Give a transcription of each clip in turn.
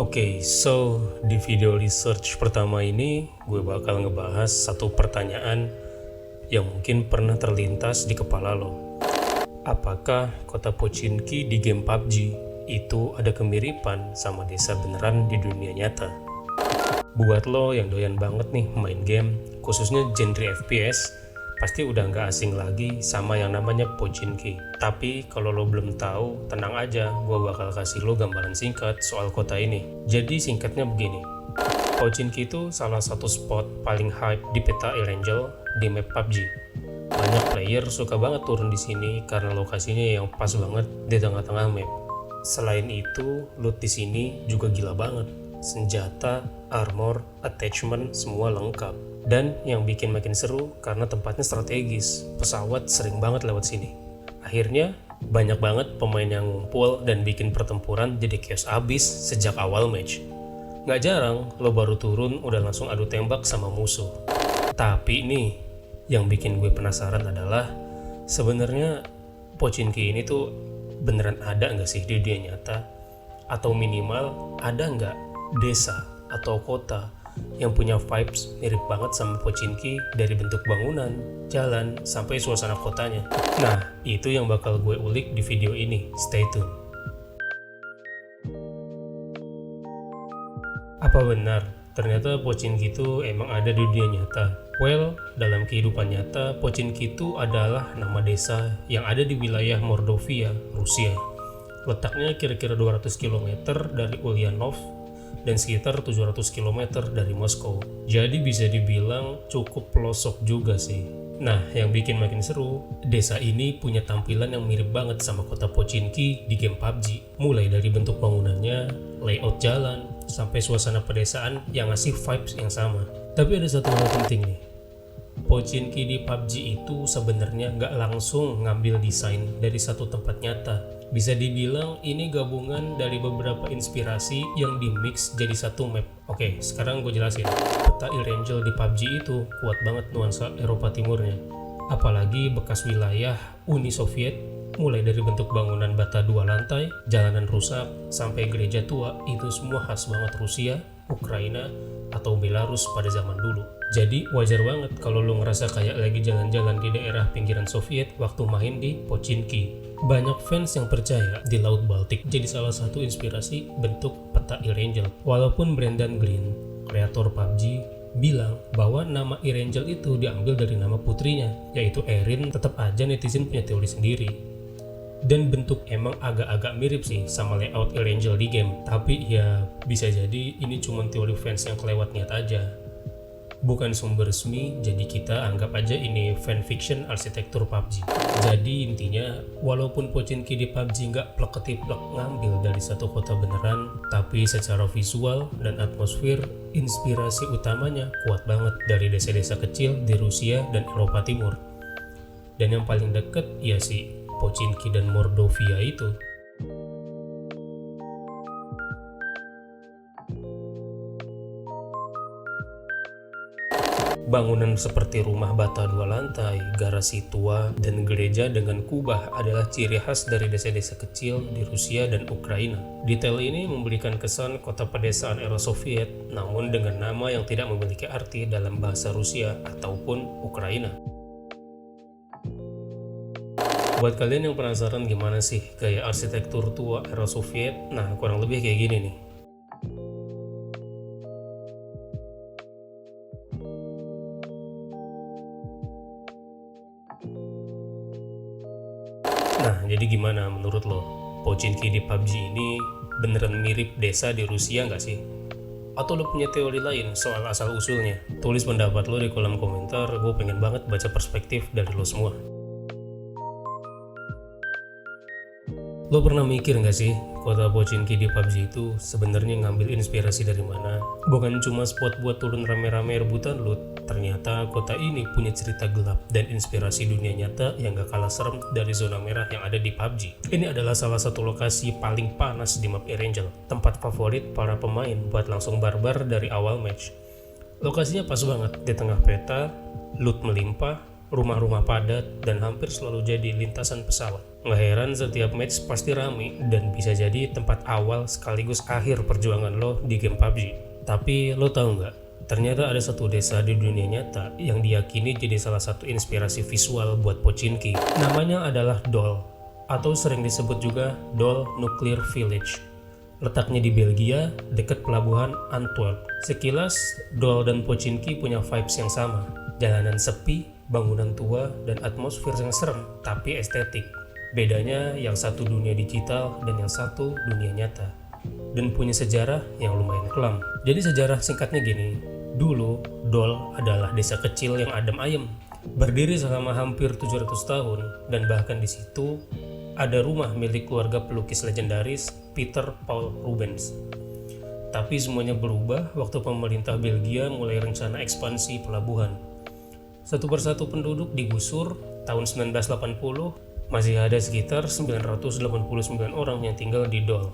Oke, so di video research pertama ini gue bakal ngebahas satu pertanyaan yang mungkin pernah terlintas di kepala lo. Apakah kota Pochinki di game PUBG itu ada kemiripan sama desa beneran di dunia nyata? Buat lo yang doyan banget nih main game, khususnya genre FPS, pasti udah nggak asing lagi sama yang namanya Pochinki. Tapi kalau lo belum tahu, tenang aja, gue bakal kasih lo gambaran singkat soal kota ini. Jadi singkatnya begini, Pochinki itu salah satu spot paling hype di peta Erangel di map PUBG. Banyak player suka banget turun di sini karena lokasinya yang pas banget di tengah-tengah map. Selain itu, loot di sini juga gila banget. Senjata, armor, attachment, semua lengkap. Dan yang bikin makin seru karena tempatnya strategis, pesawat sering banget lewat sini. Akhirnya banyak banget pemain yang ngumpul dan bikin pertempuran jadi chaos abis sejak awal match. Gak jarang lo baru turun udah langsung adu tembak sama musuh. Tapi nih, yang bikin gue penasaran adalah sebenarnya Pochinki ini tuh beneran ada nggak sih di dunia nyata? Atau minimal ada nggak desa atau kota yang punya vibes mirip banget sama Pochinki dari bentuk bangunan, jalan, sampai suasana kotanya. Nah, itu yang bakal gue ulik di video ini. Stay tune. Apa benar ternyata Pochinki itu emang ada di dunia nyata? Well, dalam kehidupan nyata, Pochinki itu adalah nama desa yang ada di wilayah Mordovia, Rusia. Letaknya kira-kira 200 km dari Ulyanov dan sekitar 700 km dari Moskow. Jadi bisa dibilang cukup pelosok juga sih. Nah, yang bikin makin seru, desa ini punya tampilan yang mirip banget sama kota Pochinki di game PUBG. Mulai dari bentuk bangunannya, layout jalan, sampai suasana pedesaan yang ngasih vibes yang sama. Tapi ada satu hal penting nih. Pochinki di PUBG itu sebenarnya nggak langsung ngambil desain dari satu tempat nyata. Bisa dibilang ini gabungan dari beberapa inspirasi yang dimix jadi satu map. Oke, sekarang gue jelasin. Peta Erangel di PUBG itu kuat banget nuansa Eropa Timurnya. Apalagi bekas wilayah Uni Soviet, mulai dari bentuk bangunan bata 2 lantai, jalanan rusak, sampai gereja tua, itu semua khas banget Rusia, Ukraina, atau Belarus pada zaman dulu. Jadi wajar banget kalau lo ngerasa kayak lagi jalan-jalan di daerah pinggiran Soviet waktu main di Pochinki. Banyak fans yang percaya di Laut Baltik jadi salah satu inspirasi bentuk peta Erangel. Walaupun Brendan Greene, kreator PUBG, bilang bahwa nama Erangel itu diambil dari nama putrinya, yaitu Erin, tetap aja netizen punya teori sendiri. Dan bentuk emang agak-agak mirip sih sama layout Erangel di game. Tapi ya bisa jadi ini cuma teori fans yang kelewat niat aja. Bukan sumber resmi, jadi kita anggap aja ini fanfiction arsitektur PUBG. Jadi intinya, walaupun Pochinki di PUBG nggak plek-ketiplek ngambil dari satu kota beneran, tapi secara visual dan atmosfer, inspirasi utamanya kuat banget dari desa-desa kecil di Rusia dan Eropa Timur. Dan yang paling deket ya si Pochinki dan Mordovia itu. Bangunan seperti rumah bata 2 lantai, garasi tua, dan gereja dengan kubah adalah ciri khas dari desa-desa kecil di Rusia dan Ukraina. Detail ini memberikan kesan kota pedesaan era Soviet, namun dengan nama yang tidak memiliki arti dalam bahasa Rusia ataupun Ukraina. Buat kalian yang penasaran gimana sih gaya arsitektur tua era Soviet, nah kurang lebih kayak gini nih. Nah, jadi gimana menurut lo? Pochinki di PUBG ini beneran mirip desa di Rusia nggak sih? Atau lo punya teori lain soal asal-usulnya? Tulis pendapat lo di kolom komentar, gue pengen banget baca perspektif dari lo semua. Lo pernah mikir nggak sih, kota Pochinki di PUBG itu sebenarnya ngambil inspirasi dari mana? Bukan cuma spot buat turun rame-rame rebutan loot, ternyata kota ini punya cerita gelap dan inspirasi dunia nyata yang gak kalah serem dari zona merah yang ada di PUBG. Ini adalah salah satu lokasi paling panas di map Erangel, tempat favorit para pemain buat langsung barbar dari awal match. Lokasinya pas banget di tengah peta, loot melimpah, rumah-rumah padat, dan hampir selalu jadi lintasan pesawat. Nggak heran setiap match pasti rame dan bisa jadi tempat awal sekaligus akhir perjuangan lo di game PUBG. Tapi lo tahu nggak? Ternyata ada satu desa di dunia nyata yang diyakini jadi salah satu inspirasi visual buat Pochinki. Namanya adalah Dole, atau sering disebut juga Dole Nuclear Village. Letaknya di Belgia, dekat pelabuhan Antwerp. Sekilas, Dole dan Pochinki punya vibes yang sama. Jalanan sepi, bangunan tua, dan atmosfer yang serem, tapi estetik. Bedanya yang satu dunia digital dan yang satu dunia nyata. Dan punya sejarah yang lumayan kelam. Jadi sejarah singkatnya gini, dulu Dole adalah desa kecil yang adem ayem, berdiri selama hampir 700 tahun, dan bahkan di situ ada rumah milik keluarga pelukis legendaris Peter Paul Rubens. Tapi semuanya berubah waktu pemerintah Belgia mulai rencana ekspansi pelabuhan. Satu persatu penduduk digusur. Tahun 1980 masih ada sekitar 989 orang yang tinggal di Dole.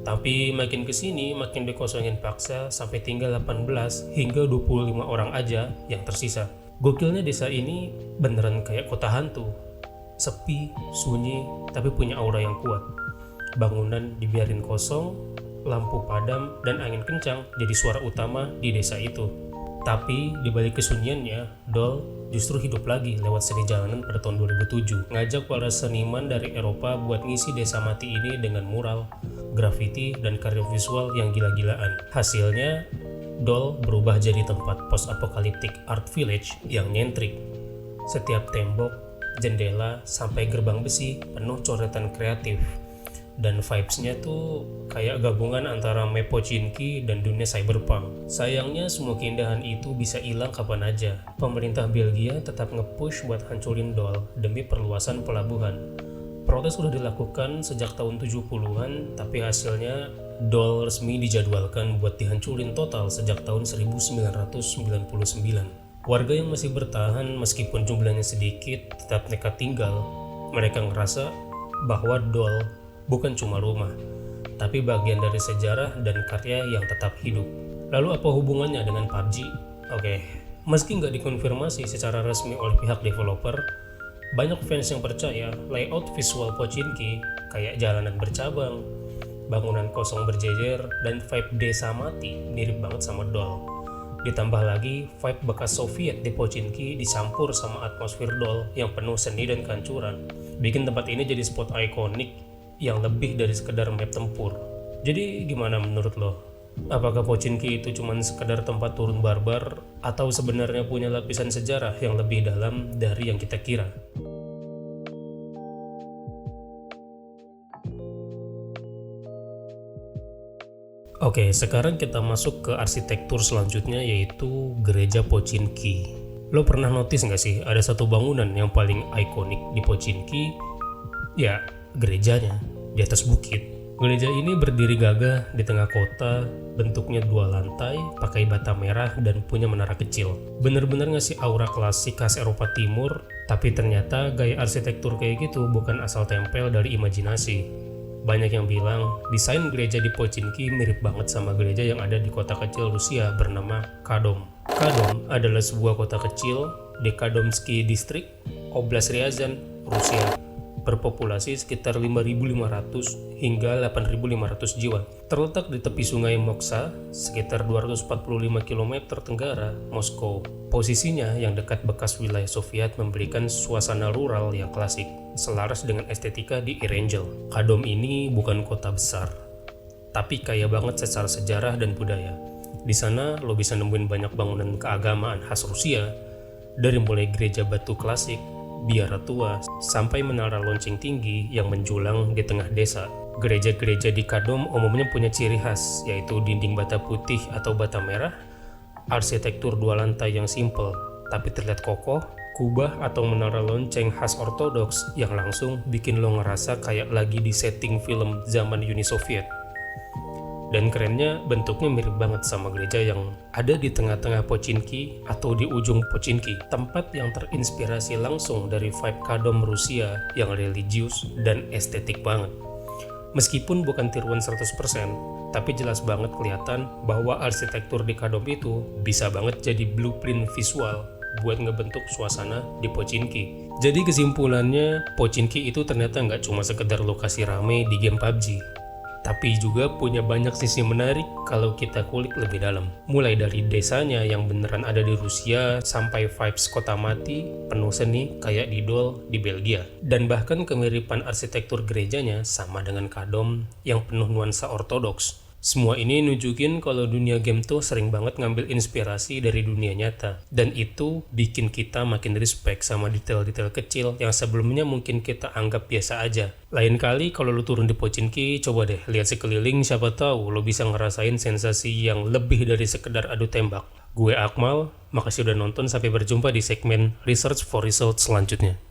Tapi makin kesini makin dikosongin paksa sampai tinggal 18 hingga 25 orang aja yang tersisa. Gokilnya desa ini beneran kayak kota hantu. Sepi, sunyi, tapi punya aura yang kuat. Bangunan dibiarin kosong, lampu padam, dan angin kencang jadi suara utama di desa itu. Tapi di balik kesunyiannya, Dole justru hidup lagi lewat seni jalanan pada tahun 2007, ngajak para seniman dari Eropa buat ngisi desa mati ini dengan mural, grafiti, dan karya visual yang gila-gilaan. Hasilnya, Dole berubah jadi tempat post-apokaliptik art village yang nyentrik. Setiap tembok, jendela, sampai gerbang besi penuh coretan kreatif. Dan vibes-nya tuh kayak gabungan antara map Pochinki dan dunia cyberpunk. Sayangnya semua keindahan itu bisa hilang kapan aja. Pemerintah Belgia tetap nge-push buat hancurin Dole demi perluasan pelabuhan. Protes sudah dilakukan sejak tahun 70-an, tapi hasilnya Dole resmi dijadwalkan buat dihancurin total sejak tahun 1999. Warga yang masih bertahan meskipun jumlahnya sedikit tetap nekat tinggal. Mereka ngerasa bahwa Dole bukan cuma rumah, tapi bagian dari sejarah dan karya yang tetap hidup. Lalu apa hubungannya dengan PUBG? Oke, meski nggak dikonfirmasi secara resmi oleh pihak developer, banyak fans yang percaya layout visual Pochinki kayak jalanan bercabang, bangunan kosong berjejer, dan vibe desa mati mirip banget sama Dole. Ditambah lagi vibe bekas Soviet di Pochinki dicampur sama atmosfer Dole yang penuh seni dan kehancuran, bikin tempat ini jadi spot ikonik yang lebih dari sekedar map tempur. Jadi gimana menurut lo? Apakah Pochinki itu cuma sekedar tempat turun barbar atau sebenarnya punya lapisan sejarah yang lebih dalam dari yang kita kira? Oke, sekarang kita masuk ke arsitektur selanjutnya, yaitu gereja Pochinki. Lo pernah notice nggak sih ada satu bangunan yang paling ikonik di Pochinki? Ya, gerejanya di atas bukit. Gereja ini berdiri gagah di tengah kota, bentuknya 2 lantai, pakai bata merah, dan punya menara kecil. Bener-bener ngasih aura klasik khas Eropa Timur, tapi ternyata gaya arsitektur kayak gitu bukan asal tempel dari imajinasi. Banyak yang bilang desain gereja di Pochinki mirip banget sama gereja yang ada di kota kecil Rusia bernama Khodom. Khodom adalah sebuah kota kecil di Khadomsky District, Oblast Ryazan, Rusia. Berpopulasi sekitar 5.500 hingga 8.500 jiwa. Terletak di tepi sungai Moksa, sekitar 245 km tenggara Moskow. Posisinya yang dekat bekas wilayah Soviet memberikan suasana rural yang klasik, selaras dengan estetika di Erangel. Khodom ini bukan kota besar, tapi kaya banget secara sejarah dan budaya. Di sana lo bisa nemuin banyak bangunan keagamaan khas Rusia, dari mulai gereja batu klasik, biara tua, sampai menara lonceng tinggi yang menjulang di tengah desa. Gereja-gereja di Khodom umumnya punya ciri khas, yaitu dinding bata putih atau bata merah, arsitektur 2 lantai yang simple tapi terlihat kokoh, kubah atau menara lonceng khas ortodoks yang langsung bikin lo ngerasa kayak lagi di setting film zaman Uni Soviet. Dan kerennya, bentuknya mirip banget sama gereja yang ada di tengah-tengah Pochinki atau di ujung Pochinki, tempat yang terinspirasi langsung dari vibe Khodom Rusia yang religius dan estetik banget. Meskipun bukan tiruan 100%, tapi jelas banget kelihatan bahwa arsitektur di Khodom itu bisa banget jadi blueprint visual buat ngebentuk suasana di Pochinki. Jadi kesimpulannya, Pochinki itu ternyata nggak cuma sekedar lokasi rame di game PUBG, tapi juga punya banyak sisi menarik kalau kita kulik lebih dalam. Mulai dari desanya yang beneran ada di Rusia, sampai vibes kota mati, penuh seni kayak di Dol di Belgia. Dan bahkan kemiripan arsitektur gerejanya sama dengan Kadom yang penuh nuansa ortodoks. Semua ini nunjukin kalau dunia game tuh sering banget ngambil inspirasi dari dunia nyata. Dan itu bikin kita makin respect sama detail-detail kecil yang sebelumnya mungkin kita anggap biasa aja. Lain kali kalau lu turun di Pochinki, coba deh lihat sekeliling, siapa tahu lo bisa ngerasain sensasi yang lebih dari sekedar adu tembak. Gue Akmal, makasih udah nonton, sampai berjumpa di segmen Research for Results selanjutnya.